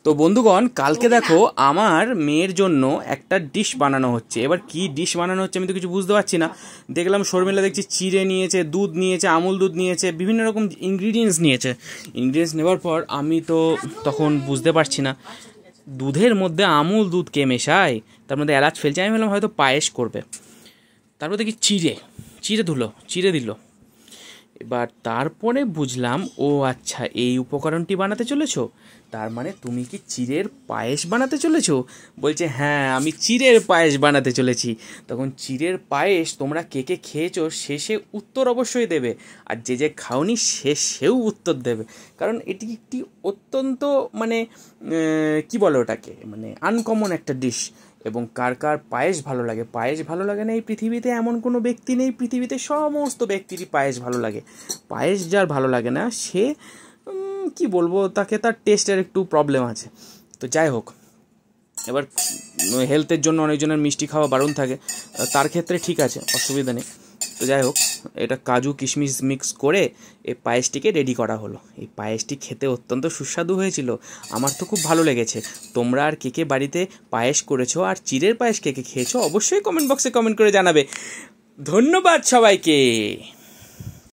তো বন্ধুগণ, কালকে দেখো আমার মেয়ের জন্য একটা ডিশ বানানো হচ্ছে। এবার কি ডিশ বানানো হচ্ছে আমি তো কিছু বুঝতে পারছি না। দেখলাম শর্মিলা দেখছি চিড়ে নিয়েছে, দুধ নিয়েছে, আমুল দুধ নিয়েছে, বিভিন্ন রকম ইনগ্রিডিয়েন্টস নিয়েছে। ইনগ্রিডিয়েন্টস নেওয়ার পর আমি তো তখন বুঝতে পারছি না দুধের মধ্যে আমুল দুধ কে মেশায়, তার মধ্যে এলাচ ফেলছে। আমি ভাবলাম হয়তো পায়েস করবে। তারপর দেখি চিড়ে দিল। এবার তারপরে বুঝলাম, ও আচ্ছা এই উপকরণটি বানাতে চলেছো, তার মানে তুমি কি চিড়ের পায়েস বানাতে চলেছো? বলছে হ্যাঁ, আমি চিড়ের পায়েস বানাতে চলেছি। তখন চিড়ের পায়েস তোমরা কে কে খেয়েছো শেষে উত্তর অবশ্যই দেবে, আর যে যে খাওনি সেও উত্তর দেবে। কারণ এটি একটি অত্যন্ত মানে কি বলে ওটাকে, মানে আনকমন একটা ডিশ। এবং কার কার পায়েস ভালো লাগে, পায়েস ভালো লাগে না এই পৃথিবীতে এমন কোনো ব্যক্তি নেই। পৃথিবীতে সমস্ত ব্যক্তিরই পায়েস ভালো লাগে। পায়েস যার ভালো লাগে না সে কি বলবো, তাকে তার টেস্টের একটু প্রবলেম আছে। তো যাই হোক, এবার হেলথের জন্য অনেকজনের মিষ্টি খাওয়া বারণ থাকে, তার ক্ষেত্রে ঠিক আছে, অসুবিধা নেই। তো যাই হোক, এটা কাজু কিশমিশ মিক্স করে এই পায়েসটিকে রেডি করা হলো। এই পায়েসটি খেতে অত্যন্ত সুস্বাদু হয়েছিল, আমার তো খুব ভালো লেগেছে। তোমরা আর কে কে বাড়িতে পায়েস করেছো আর চিড়ের পায়েস কে কে খেয়েছো অবশ্যই কমেন্ট বক্সে কমেন্ট করে জানাবে। ধন্যবাদ সবাইকে।